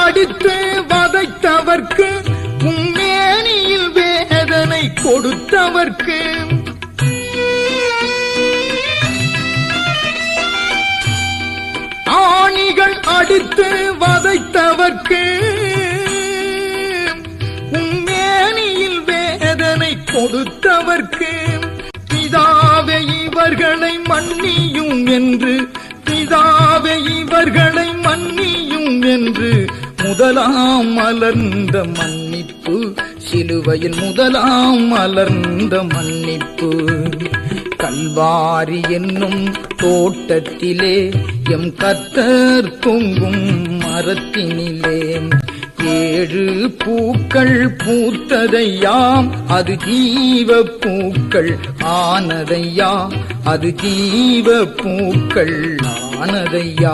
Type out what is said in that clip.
அடித்து வதைத்தவர்க்கு உம்மேனியில் வேதனை கொடுத்தவர்க்கு ஆணிகள் அடித்து வதைத்தவர்க்கு உம்மேனியில் வேதனை கொடுத்தவர்க்கு பிதாவே இவர்களை மன்னியும் என்று பிதாவே இவர்களை மன்னியும் என்று முதலாம் மலர்ந்த மன்னிப்பு சிலுவையில் முதலாம் மலர்ந்த மன்னிப்பு கல்வாரி என்னும் தோட்டத்திலே எம் கர்த்தர் தொங்கும் மரத்தினிலே 7 பூக்கள் பூத்ததையாம் அது ஜீவ பூக்கள் ஆனதையா அது ஜீவ பூக்கள் ஆனதையா